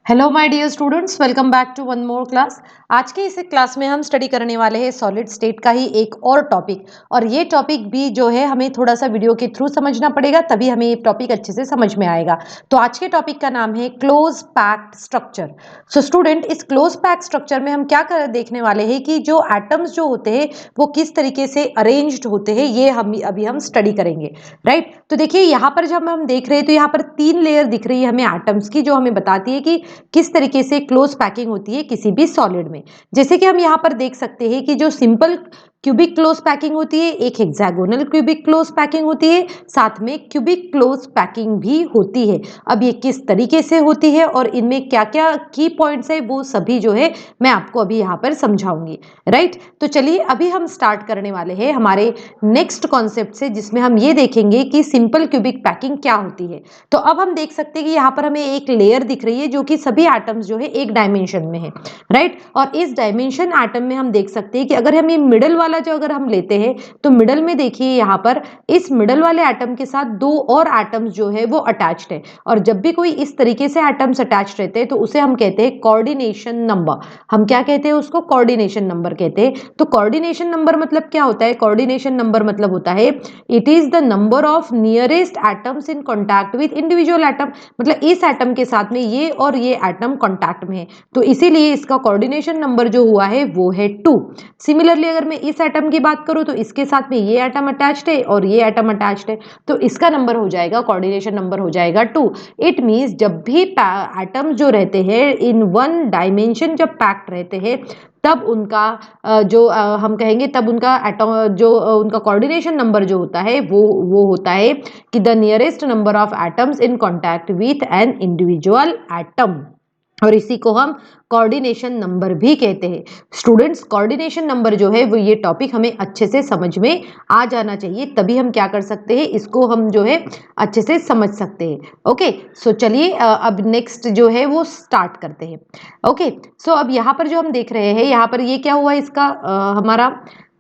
Hello my dear students, welcome back to one more class. आज के इस class में हम स्टडी करने वाले हैं सॉलिड स्टेट का ही एक और टॉपिक। और ये टॉपिक भी जो है हमें थोड़ा सा वीडियो के थ्रू समझना पड़ेगा, तभी हमें ये टॉपिक अच्छे से समझ में आएगा। तो आज के टॉपिक का नाम है close packed structure. So student, इस क्लोज पैक्ड स्ट्रक्चर में हम क्या देखने वाले हैं कि जो एटम्स जो होते हैं वो किस तरीके से अरेंज्ड होते हैं, ये अभी हम स्टडी करेंगे। राइट, तो देखिए यहाँ पर जब हम देख रहे हैं तो यहाँ पर 3 लेयर दिख रही है हमें एटम्स की, जो हमें बताती है कि किस तरीके से क्लोज पैकिंग होती है किसी भी सॉलिड में। जैसे कि हम यहाँ पर देख सकते हैं कि जो सिंपल क्यूबिक क्लोज पैकिंग होती है, एक हेक्सागोनल क्यूबिक क्लोज पैकिंग होती है, साथ में क्यूबिक क्लोज पैकिंग भी होती है। अब ये किस तरीके से होती है और इनमें क्या क्या की पॉइंट्स है वो सभी जो है मैं आपको अभी यहाँ पर समझाऊंगी। राइट, तो चलिए अभी हम स्टार्ट करने वाले हैं हमारे नेक्स्ट कॉन्सेप्ट से, जिसमें हम ये देखेंगे कि सिंपल क्यूबिक पैकिंग क्या होती है। तो अब हम देख सकते हैं कि यहाँ पर हमें एक लेयर दिख रही है जो कि सभी एटम्स जो है एक डायमेंशन में है। राइट, और इस डायमेंशन एटम में हम देख सकते हैं कि अगर हम ये मिडल वाला जो अगर हम लेते हैं तो मिडल में देखिए यहाँ पर इस मिडल वाले एटम के साथ दो और एटम्स जो है वो अटैच्ड है। और जब भी कोई इस तरीके से एटम्स अटैच्ड रहते हैं तो उसे हम कहते हैं कोऑर्डिनेशन नंबर। हम क्या कहते हैं उसको? कोऑर्डिनेशन नंबर कहते हैं। तो कोऑर्डिनेशन नंबर मतलब क्या होता है? कोऑर्डिनेशन नंबर मतलब होता है it is the number of nearest atoms in contact with individual atom. मतलब इस एटम के साथ में ये और ये एटम कॉन्टैक्ट में है, तो इसीलिए इसका कोऑर्डिनेशन नंबर जो हुआ है वो है 2। सिमिलरली अगर मैं इस एटम की बात करूं तो इसके साथ में ये एटम अटैच्ड है और ये एटम अटैच्ड है, तो इसका नंबर हो जाएगा, कोऑर्डिनेशन नंबर हो जाएगा 2। इट मींस जब भी एटम जो रहते हैं इन वन डायमेंशन जब पैक्ड रहते हैं तब उनका हम कहेंगे तब उनका एटम जो उनका कोऑर्डिनेशन नंबर जो होता है वो होता है कि the nearest number of atoms in contact with an individual atom, और इसी को हम कोऑर्डिनेशन नंबर भी कहते हैं। स्टूडेंट्स, कोऑर्डिनेशन नंबर जो है वो ये टॉपिक हमें अच्छे से समझ में आ जाना चाहिए, तभी हम क्या कर सकते हैं, इसको हम जो है अच्छे से समझ सकते हैं। ओके, सो चलिए अब नेक्स्ट जो है वो स्टार्ट करते हैं। ओके, सो अब यहाँ पर जो हम देख रहे हैं यहाँ पर ये क्या हुआ, इसका हमारा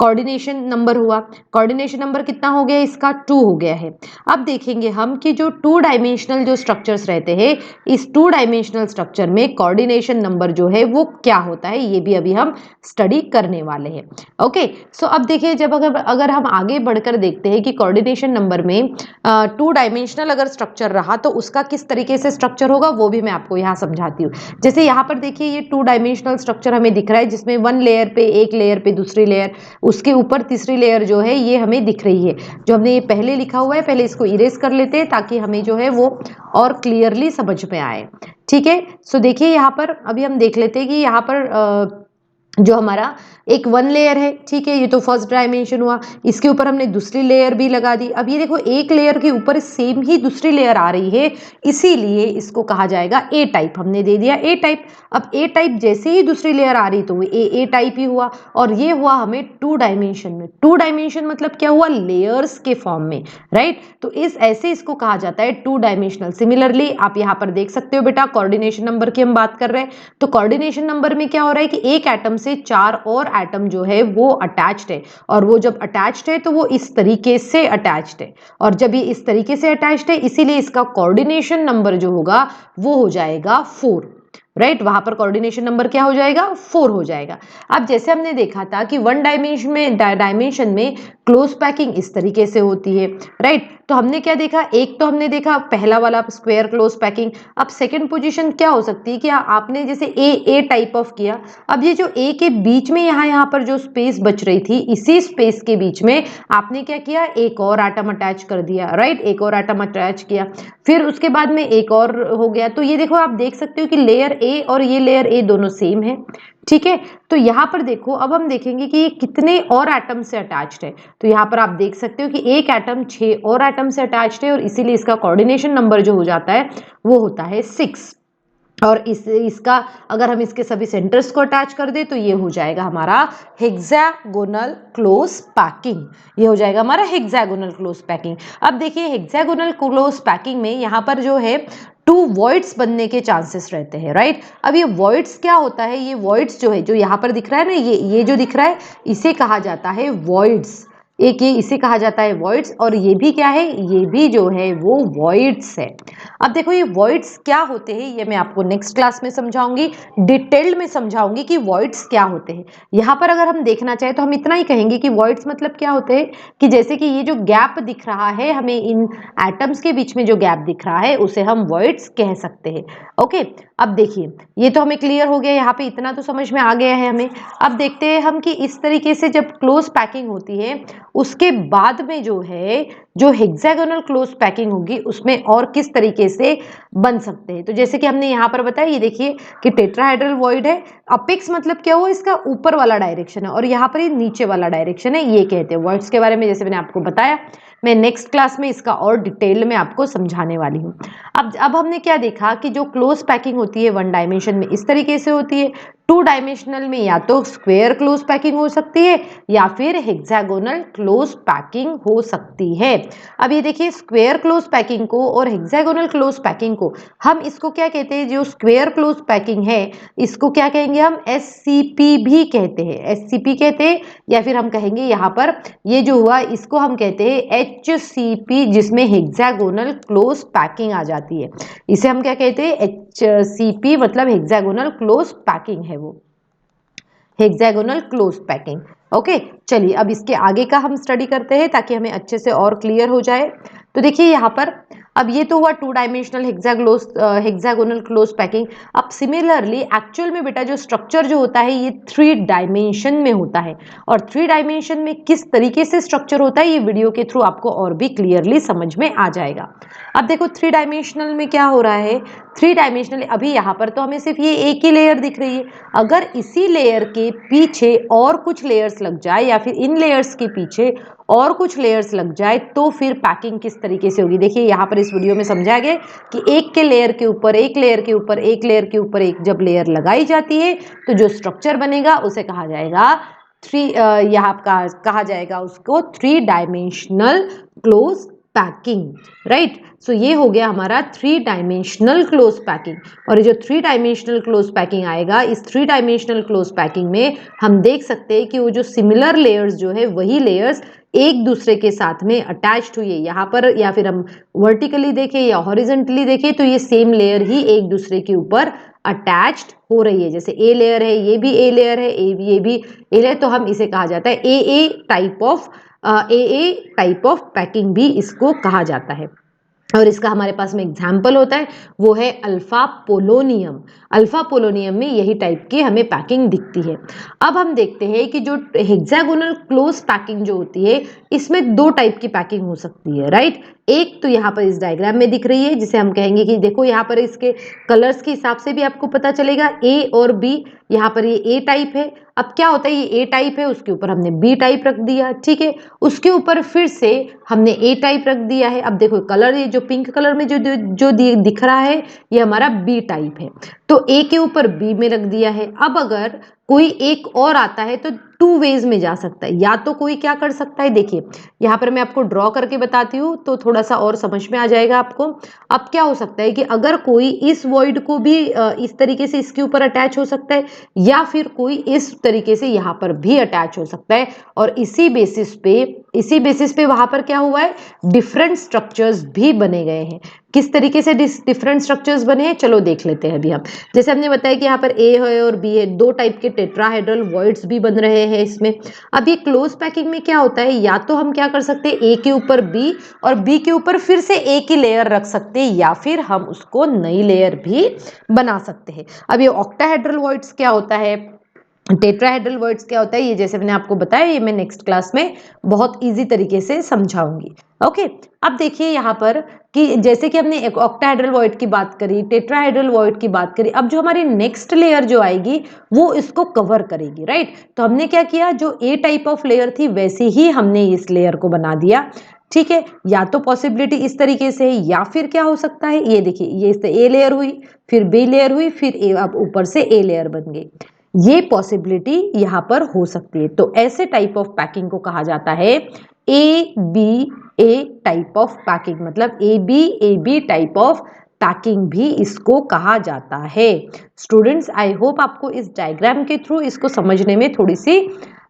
कोऑर्डिनेशन नंबर हुआ। कोऑर्डिनेशन नंबर कितना हो गया? इसका 2 हो गया है। अब देखेंगे हम कि जो 2 डायमेंशनल जो स्ट्रक्चर्स रहते हैं, इस 2 डायमेंशनल स्ट्रक्चर में कोऑर्डिनेशन नंबर जो है वो क्या होता है, ये भी अभी हम स्टडी करने वाले हैं। ओके, सो अब देखिए जब अगर हम आगे बढ़कर देखते हैं कि कोऑर्डिनेशन नंबर में 2 डायमेंशनल अगर स्ट्रक्चर रहा तो उसका किस तरीके से स्ट्रक्चर होगा वो भी मैं आपको यहाँ समझाती हूँ। जैसे यहाँ पर देखिए ये 2 डायमेंशनल स्ट्रक्चर हमें दिख रहा है, जिसमें वन लेयर पे एक लेयर पे दूसरी लेयर, उसके ऊपर तीसरी लेयर जो है ये हमें दिख रही है। जो हमने ये पहले लिखा हुआ है, पहले इसको इरेज कर लेते हैं ताकि हमें जो है वो और क्लियरली समझ में आए। ठीक है, सो देखिए यहाँ पर अभी हम देख लेते हैं कि यहाँ पर जो हमारा एक वन लेयर है, ठीक है, ये तो फर्स्ट डायमेंशन हुआ, इसके ऊपर हमने दूसरी लेयर भी लगा दी। अब ये देखो एक लेयर के ऊपर सेम ही दूसरी लेयर आ रही है, इसीलिए इसको कहा जाएगा ए टाइप, हमने दे दिया ए टाइप। अब ए टाइप जैसे ही दूसरी लेयर आ रही तो वो ए टाइप ही हुआ, और ये हुआ हमें 2 डायमेंशन में। 2 डायमेंशन मतलब क्या हुआ? लेयर्स के फॉर्म में। राइट, तो इस ऐसे इसको कहा जाता है 2 डायमेंशनल। सिमिलरली आप यहाँ पर देख सकते हो बेटा, कोऑर्डिनेशन नंबर की हम बात कर रहे हैं, तो कोऑर्डिनेशन नंबर में क्या हो रहा है कि एक एटम से 4 और एटम जो है वो अटैच्ड है, और वो जब अटैच्ड है तो वो इस तरीके से अटैच्ड है, और जब ये इस तरीके से अटैच्ड है इसीलिए इसका कोऑर्डिनेशन नंबर जो होगा वो हो जाएगा 4। राइट, वहां पर कोऑर्डिनेशन नंबर क्या हो जाएगा? 4 हो जाएगा। अब जैसे हमने देखा था कि वन डायमेंशन में क्लोज पैकिंग इस तरीके से होती है। राइट, तो हमने क्या देखा? एक तो हमने देखा पहला वाला स्क्वायर क्लोज पैकिंग। अब सेकंड पोजीशन क्या हो सकती है कि आपने जैसे ए टाइप ऑफ किया, अब ये जो ए के बीच में यहाँ पर जो स्पेस बच रही थी, इसी स्पेस के बीच में आपने क्या किया? एक और एटम अटैच कर दिया। राइट, एक और एटम अटैच किया, फिर उसके बाद में एक और हो गया। तो ये देखो आप देख सकते हो कि लेयर ए और ये लेयर ए दोनों सेम है। ठीक है, तो यहाँ पर देखो अब हम देखेंगे कि ये कितने और एटम से अटैच्ड है। तो यहाँ पर आप देख सकते हो कि एक एटम 6 और एटम से अटैच्ड है, और इसीलिए इसका कोऑर्डिनेशन नंबर जो हो जाता है वो होता है 6। और इसका अगर हम इसके सभी सेंटर्स को अटैच कर दे तो ये हो जाएगा हमारा हेक्सागोनल क्लोज पैकिंग। ये हो जाएगा हमारा हेक्सागोनल क्लोज पैकिंग। अब देखिए हेक्सागोनल क्लोज पैकिंग में यहाँ पर जो है 2 वॉइड्स बनने के चांसेस रहते हैं। राइट, अब ये वॉइड्स क्या होता है? ये वॉइड्स जो है, जो यहाँ पर दिख रहा है ना, ये जो दिख रहा है इसे कहा जाता है वॉइड्स। एक ये इसे कहा जाता है वॉइड्स, और ये भी क्या है, ये भी जो है वो वॉइड्स है। अब देखो ये वॉइड्स क्या होते हैं ये मैं आपको नेक्स्ट क्लास में समझाऊंगी, डिटेल्ड में समझाऊंगी कि वॉइड्स क्या होते हैं। यहाँ पर अगर हम देखना चाहें तो हम इतना ही कहेंगे कि वॉइड्स मतलब क्या होते हैं, कि जैसे कि ये जो गैप दिख रहा है हमें इन एटम्स के बीच में जो गैप दिख रहा है उसे हम वॉइड्स कह सकते हैं। ओके, अब देखिए ये तो हमें क्लियर हो गया, यहाँ पे इतना तो समझ में आ गया है हमें। अब देखते हैं हम कि इस तरीके से जब क्लोज पैकिंग होती है उसके बाद में जो है जो हेक्सागोनल क्लोज पैकिंग होगी उसमें और किस तरीके से बन सकते हैं। तो जैसे कि हमने यहाँ पर बताया, ये देखिए कि टेट्राहेड्रल वॉइड है, अपेक्स मतलब क्या हुआ, इसका ऊपर वाला डायरेक्शन है, और यहाँ पर ये नीचे वाला डायरेक्शन है, ये कहते हैं वॉइड्स के बारे में। जैसे मैंने आपको बताया, मैं नेक्स्ट क्लास में इसका और डिटेल में आपको समझाने वाली हूँ। अब हमने क्या देखा कि जो क्लोज पैकिंग होती है वन डायमेंशन में इस तरीके से होती है, टू डायमेंशनल में या तो स्क्वायर क्लोज पैकिंग हो सकती है या फिर हेक्सागोनल क्लोज पैकिंग हो सकती है। अब ये देखिए स्क्वायर क्लोज पैकिंग को और हेक्सागोनल क्लोज पैकिंग को हम इसको क्या कहते हैं, जो स्क्वायर क्लोज पैकिंग है इसको क्या कहेंगे हम, एससीपी भी कहते हैं, एससीपी कहते हैं, या फिर हम कहेंगे यहाँ पर ये जो हुआ इसको हम कहते हैं एचसीपी, जिसमें हेक्सागोनल क्लोज पैकिंग आ जाती है। इसे हम क्या कहते हैं, एचसीपी मतलब हेक्सागोनल क्लोज पैकिंग है वो, हेक्सागोनल क्लोज पैकिंग। ओके, चलिए अब इसके आगे का हम स्टडी करते हैं ताकि हमें अच्छे से और क्लियर हो जाए। तो देखिए यहाँ पर अब ये तो हुआ two dimensional hexagonal close packing. अब सिमिलरली एक्चुअल में बेटा जो स्ट्रक्चर जो होता है ये थ्री डायमेंशन में होता है, और थ्री डायमेंशन में किस तरीके से स्ट्रक्चर होता है ये वीडियो के थ्रू आपको और भी क्लियरली समझ में आ जाएगा। अब देखो थ्री डायमेंशनल में क्या हो रहा है, थ्री डायमेंशनल अभी यहाँ पर तो हमें सिर्फ ये एक ही लेयर दिख रही है, अगर इसी लेयर के पीछे और कुछ लेयर्स लग जाए या फिर इन लेयर्स के पीछे और कुछ लेयर्स लग जाए तो फिर पैकिंग किस तरीके से होगी। देखिए यहाँ पर इस वीडियो में समझा गया कि एक के लेयर के ऊपर एक लेयर के ऊपर एक लेयर के ऊपर एक जब लेयर लगाई जाती है तो जो स्ट्रक्चर बनेगा उसे कहा जाएगा यहाँ कहा जाएगा उसको three dimensional close packing, right. So ये हो गया हमारा थ्री डायमेंशनल क्लोज पैकिंग। और ये जो थ्री डायमेंशनल क्लोज पैकिंग आएगा, इस थ्री डायमेंशनल क्लोज पैकिंग में हम देख सकते हैं कि वो जो सिमिलर लेयर्स जो है वही लेयर्स एक दूसरे के साथ में अटैच्ड हुई है यहाँ पर, या फिर हम वर्टिकली देखें या हॉरिजेंटली देखें तो ये सेम लेयर ही एक दूसरे के ऊपर अटैच्ड हो रही है। जैसे ए लेयर है, ये भी ए लेयर है, ये भी ए लेयर, तो हम इसे कहा जाता है ए टाइप ऑफ पैकिंग भी इसको कहा जाता है। और इसका हमारे पास में एग्जाम्पल होता है वो है अल्फा पोलोनियम। अल्फा पोलोनियम में यही टाइप की हमें पैकिंग दिखती है। अब हम देखते हैं कि जो हेक्सागोनल क्लोज पैकिंग जो होती है इसमें दो टाइप की पैकिंग हो सकती है, राइट। एक तो यहाँ पर इस डायग्राम में दिख रही है जिसे हम कहेंगे कि देखो यहाँ पर इसके कलर्स के हिसाब से भी आपको पता चलेगा ए और बी। यहाँ पर ये ए टाइप है, अब क्या होता है ये ए टाइप है उसके ऊपर हमने बी टाइप रख दिया, ठीक है, उसके ऊपर फिर से हमने ए टाइप रख दिया है। अब देखो कलर ये जो पिंक कलर में जो दिख रहा है ये हमारा बी टाइप है, तो ए के ऊपर बी में रख दिया है। अब अगर कोई एक और आता है तो टू वेज में जा सकता है, या तो कोई क्या कर सकता है, देखिए यहाँ पर मैं आपको ड्रॉ करके बताती हूँ तो थोड़ा सा और समझ में आ जाएगा आपको। अब क्या हो सकता है कि अगर कोई इस वॉइड को भी इस तरीके से इसके ऊपर अटैच हो सकता है, या फिर कोई इस तरीके से यहाँ पर भी अटैच हो सकता है, और इसी बेसिस पे वहां पर क्या हुआ है, डिफरेंट स्ट्रक्चर्स भी बने गए हैं। किस तरीके से डिफरेंट स्ट्रक्चर्स बने हैं चलो देख लेते हैं अभी हम। जैसे हमने बताया कि यहाँ पर ए है और बी है, दो टाइप के टेट्राहेड्रल वॉइड्स भी बन रहे हैं इसमें। अब ये क्लोज पैकिंग में क्या होता है, या तो हम क्या कर सकते हैं ए के ऊपर बी और बी के ऊपर फिर से ए की लेयर रख सकते हैं, या फिर हम उसको नई लेयर भी बना सकते हैं। अब ये ऑक्टाहेड्रल वॉइड्स क्या होता है, टेट्राहेड्रल वर्ड्स क्या होता है, ये जैसे मैंने आपको बताया ये मैं नेक्स्ट क्लास में बहुत इजी तरीके से समझाऊंगी। ओके, अब देखिए यहाँ पर कि जैसे कि हमने एक ऑक्टाहेड्रल वॉइड की बात करी, टेट्राहेड्रल वॉइड की बात करी, अब जो हमारी नेक्स्ट लेयर जो आएगी वो इसको कवर करेगी, राइट। तो हमने क्या किया, जो ए टाइप ऑफ लेयर थी वैसे ही हमने इस लेयर को बना दिया, ठीक है। या तो पॉसिबिलिटी इस तरीके से, या फिर क्या हो सकता है, ये देखिए ये इससे ए लेयर हुई, फिर बी लेयर हुई, फिर ए, अब ऊपर से ए लेयर बन गई, ये पॉसिबिलिटी यहां पर हो सकती है। तो ऐसे टाइप ऑफ पैकिंग को कहा जाता है A B A type of packing, मतलब A B type of packing भी इसको कहा जाता है। स्टूडेंट्स आई होप आपको इस डायग्राम के थ्रू इसको समझने में थोड़ी सी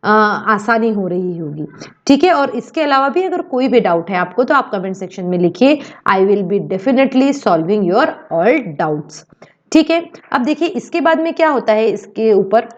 आसानी हो रही होगी। ठीक है, और इसके अलावा भी अगर कोई भी डाउट है आपको तो आप कमेंट सेक्शन में लिखिए, I will be definitely solving your all doubts. ठीक है, अब देखिए इसके बाद में क्या होता है इसके ऊपर।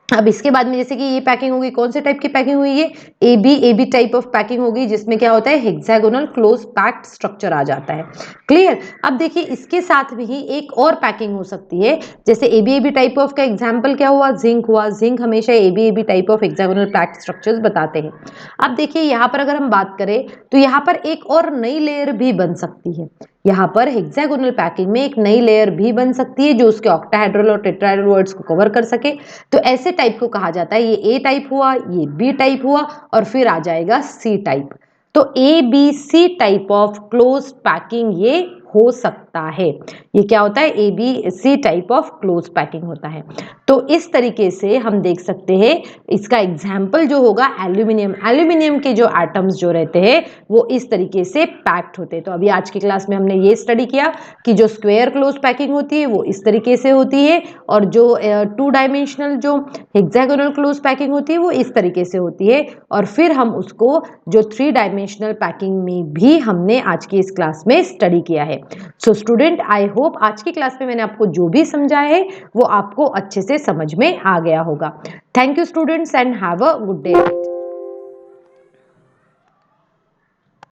अब इसके बाद में जैसे कि ये पैकिंग होगी, कौन से टाइप की पैकिंग हुई है, A B type of packing होगी, जिसमें क्या होता है हेक्सागोनल क्लोज पैक्ड स्ट्रक्चर आ जाता है। क्लियर। अब देखिए इसके साथ में ही एक और पैकिंग हो सकती है, जैसे ए बी टाइप ऑफ का एग्जांपल क्या हुआ, जिंक हुआ। जिंक हमेशा A B type of hexagonal packed structures बताते हैं। अब देखिए यहाँ पर अगर हम बात करें तो यहाँ पर एक और नई लेयर भी बन सकती है। यहाँ पर हेक्सागोनल पैकिंग में एक नई लेयर भी बन सकती है जो उसके ऑक्टाहेड्रल और टेट्राहेड्रल वर्ड्स को कवर कर सके। तो ऐसे टाइप को कहा जाता है, ये ए टाइप हुआ, ये बी टाइप हुआ, और फिर आ जाएगा सी टाइप। तो A B C type of close packing ये हो सकता है। ये क्या होता है, A B C type of close packing होता है। तो इस तरीके से हम देख सकते हैं, इसका एग्जाम्पल जो होगा एल्यूमिनियम। एल्यूमिनियम के जो एटम्स जो रहते हैं वो इस तरीके से पैक्ड होते हैं। तो अभी आज की क्लास में हमने ये स्टडी किया कि जो स्क्वायर क्लोज पैकिंग होती है वो इस तरीके से होती है, और जो 2 डायमेंशनल जो हेक्सागोनल क्लोज पैकिंग होती है वो इस तरीके से होती है। और फिर हम उसको जो 3 डायमेंशनल पैकिंग में भी हमने आज की इस क्लास में स्टडी किया है। सो स्टूडेंट, आई होप आज की क्लास में मैंने आपको जो भी समझाया है वो आपको अच्छे से समझ में आ गया होगा। Thank you students and have a good day.